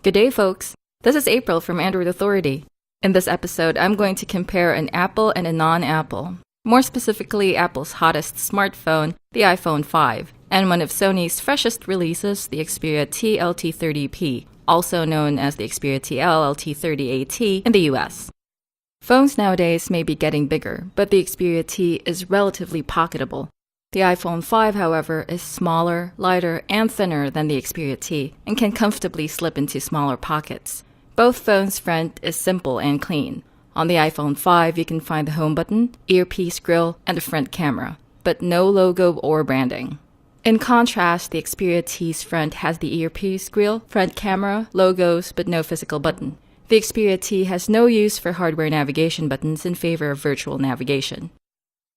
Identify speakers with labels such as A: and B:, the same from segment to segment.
A: Good day, folks. This is April from Android Authority. In this episode, I'm going to compare an Apple and a non-Apple. More specifically, Apple's hottest smartphone, the iPhone 5, and one of Sony's freshest releases, the Xperia T LT30P, also known as the Xperia TL LT30AT in the US. Phones nowadays may be getting bigger, but the Xperia T is relatively pocketable. The iPhone 5, however, is smaller, lighter, and thinner than the Xperia T and can comfortably slip into smaller pockets. Both phones' front is simple and clean. On the iPhone 5, you can find the home button, earpiece grill, and the front camera, but no logo or branding. In contrast, the Xperia T's front has the earpiece grill, front camera, logos, but no physical button. The Xperia T has no use for hardware navigation buttons in favor of virtual navigation.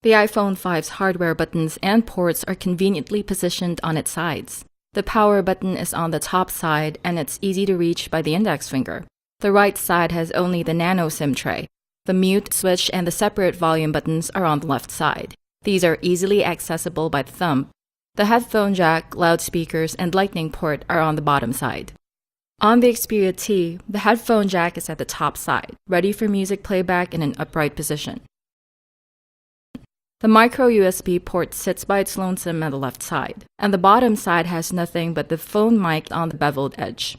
A: The iPhone 5's hardware buttons and ports are conveniently positioned on its sides. The power button is on the top side and it's easy to reach by the index finger. The right side has only the nano SIM tray. The mute switch and the separate volume buttons are on the left side. These are easily accessible by the thumb. The headphone jack, loudspeakers, and lightning port are on the bottom side. On the Xperia T, the headphone jack is at the top side, ready for music playback in an upright position. The micro USB port sits by its lonesome at the left side, and the bottom side has nothing but the phone mic on the beveled edge.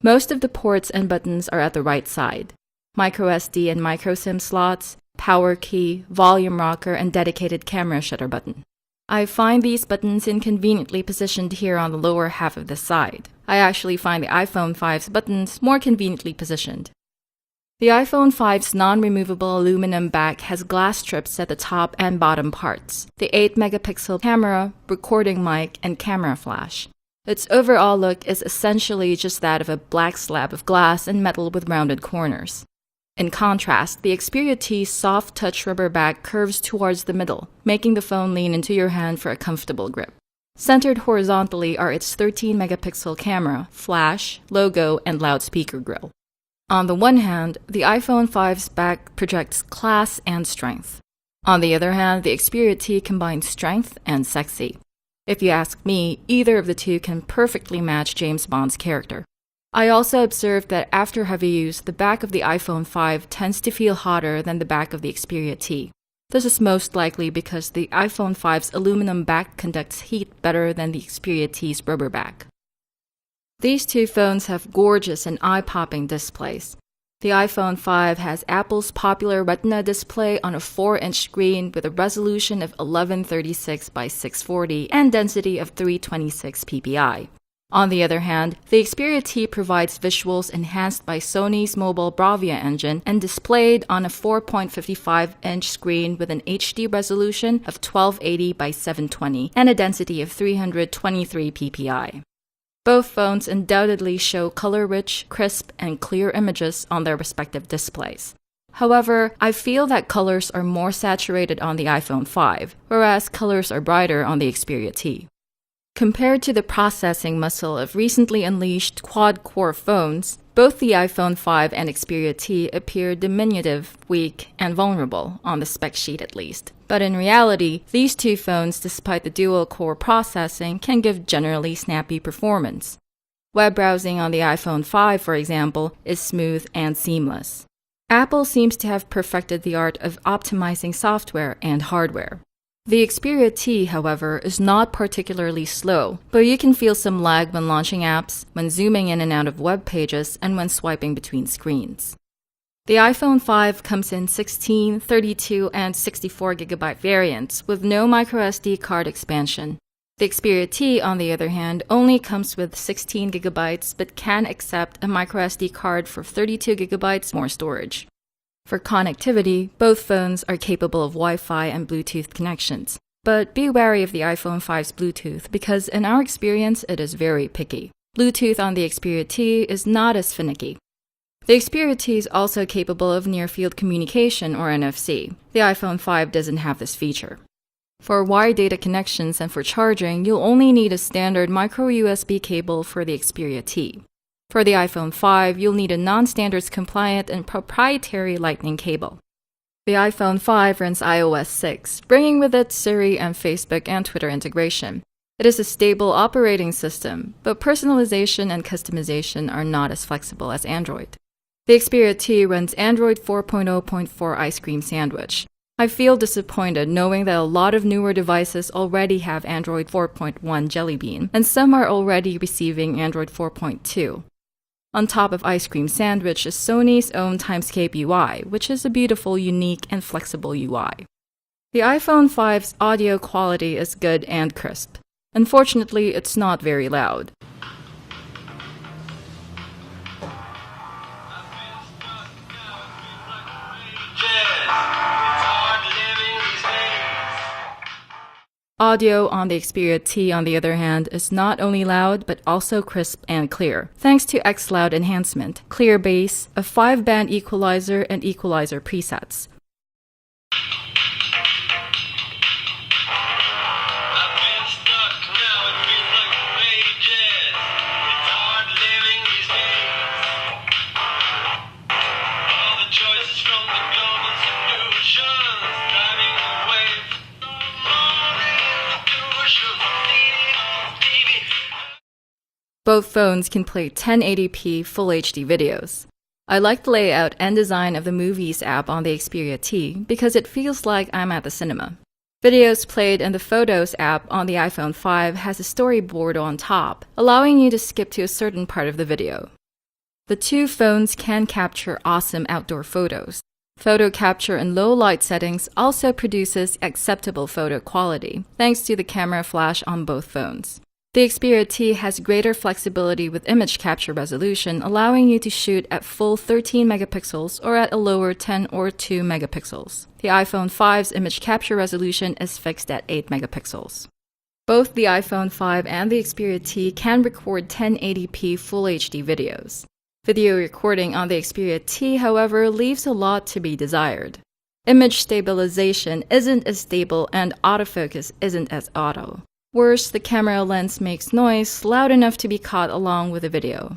A: Most of the ports and buttons are at the right side. Micro SD and micro SIM slots, power key, volume rocker, and dedicated camera shutter button. I find these buttons inconveniently positioned here on the lower half of the side. I actually find the iPhone 5's buttons more conveniently positioned. The iPhone 5's non-removable aluminum back has glass strips at the top and bottom parts, the 8-megapixel camera, recording mic, and camera flash. Its overall look is essentially just that of a black slab of glass and metal with rounded corners. In contrast, the Xperia T's soft touch rubber back curves towards the middle, making the phone lean into your hand for a comfortable grip. Centered horizontally are its 13-megapixel camera, flash, logo, and loudspeaker grill. On the one hand, the iPhone 5's back projects class and strength. On the other hand, the Xperia T combines strength and sexy. If you ask me, either of the two can perfectly match James Bond's character. I also observed that after heavy use, the back of the iPhone 5 tends to feel hotter than the back of the Xperia T. This is most likely because the iPhone 5's aluminum back conducts heat better than the Xperia T's rubber back. These two phones have gorgeous and eye-popping displays. The iPhone 5 has Apple's popular Retina display on a 4-inch screen with a resolution of 1136 by 640 and density of 326 ppi. On the other hand, the Xperia T provides visuals enhanced by Sony's mobile Bravia engine and displayed on a 4.55-inch screen with an HD resolution of 1280 by 720 and a density of 323 ppi. Both phones undoubtedly show color-rich, crisp, and clear images on their respective displays. However, I feel that colors are more saturated on the iPhone 5, whereas colors are brighter on the Xperia T. Compared to the processing muscle of recently unleashed quad-core phones, both the iPhone 5 and Xperia T appear diminutive, weak, and vulnerable, on the spec sheet at least. But in reality, these two phones, despite the dual-core processing, can give generally snappy performance. Web browsing on the iPhone 5, for example, is smooth and seamless. Apple seems to have perfected the art of optimizing software and hardware. The Xperia T, however, is not particularly slow, but you can feel some lag when launching apps, when zooming in and out of web pages, and when swiping between screens. The iPhone 5 comes in 16, 32, and 64GB variants with no microSD card expansion. The Xperia T, on the other hand, only comes with 16GB but can accept a microSD card for 32GB more storage. For connectivity, both phones are capable of Wi-Fi and Bluetooth connections. But be wary of the iPhone 5's Bluetooth because in our experience it is very picky. Bluetooth on the Xperia T is not as finicky. The Xperia T is also capable of near-field communication or NFC. The iPhone 5 doesn't have this feature. For wired data connections and for charging, you'll only need a standard micro USB cable for the Xperia T. For the iPhone 5, you'll need a non-standards compliant and proprietary Lightning cable. The iPhone 5 runs iOS 6, bringing with it Siri and Facebook and Twitter integration. It is a stable operating system, but personalization and customization are not as flexible as Android. The Xperia T runs Android 4.0.4 Ice Cream Sandwich. I feel disappointed knowing that a lot of newer devices already have Android 4.1 Jelly Bean, and some are already receiving Android 4.2. On top of Ice Cream Sandwich is Sony's own Timescape UI, which is a beautiful, unique, and flexible UI. The iPhone 5's audio quality is good and crisp. Unfortunately, it's not very loud. Audio on the Xperia T, on the other hand, is not only loud but also crisp and clear, thanks to XLoud enhancement, clear bass, a 5-band equalizer, and equalizer presets. Both phones can play 1080p Full HD videos. I like the layout and design of the Movies app on the Xperia T because it feels like I'm at the cinema. Videos played in the Photos app on the iPhone 5 has a storyboard on top, allowing you to skip to a certain part of the video. The two phones can capture awesome outdoor photos. Photo capture in low light settings also produces acceptable photo quality, thanks to the camera flash on both phones. The Xperia T has greater flexibility with image capture resolution, allowing you to shoot at full 13 megapixels or at a lower 10 or 2 megapixels. The iPhone 5's image capture resolution is fixed at 8 megapixels. Both the iPhone 5 and the Xperia T can record 1080p Full HD videos. Video recording on the Xperia T, however, leaves a lot to be desired. Image stabilization isn't as stable and autofocus isn't as auto. Worse, the camera lens makes noise loud enough to be caught along with the video.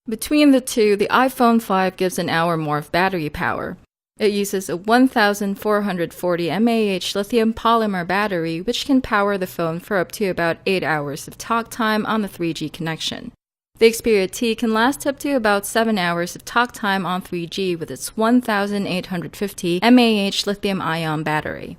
A: Between the two, the iPhone 5 gives an hour more of battery power. It uses a 1440 mAh lithium polymer battery, which can power the phone for up to about 8 hours of talk time on the 3G connection. The Xperia T can last up to about 7 hours of talk time on 3G with its 1850 mAh lithium-ion battery.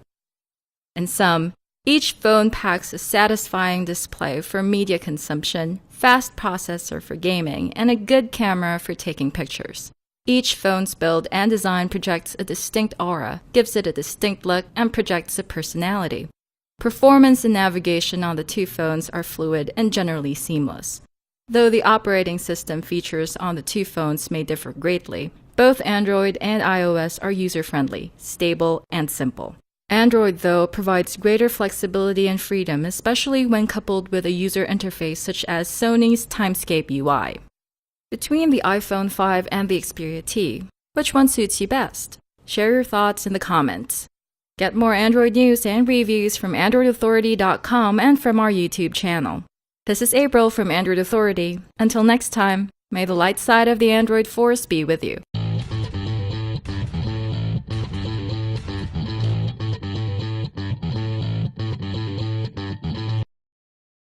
A: In sum, each phone packs a satisfying display for media consumption, fast processor for gaming, and a good camera for taking pictures. Each phone's build and design projects a distinct aura, gives it a distinct look, and projects a personality. Performance and navigation on the two phones are fluid and generally seamless. Though the operating system features on the two phones may differ greatly, both Android and iOS are user-friendly, stable, and simple. Android, though, provides greater flexibility and freedom, especially when coupled with a user interface such as Sony's Timescape UI. Between the iPhone 5 and the Xperia T, which one suits you best? Share your thoughts in the comments. Get more Android news and reviews from AndroidAuthority.com and from our YouTube channel. This is April from Android Authority. Until next time, may the light side of the Android force be with you.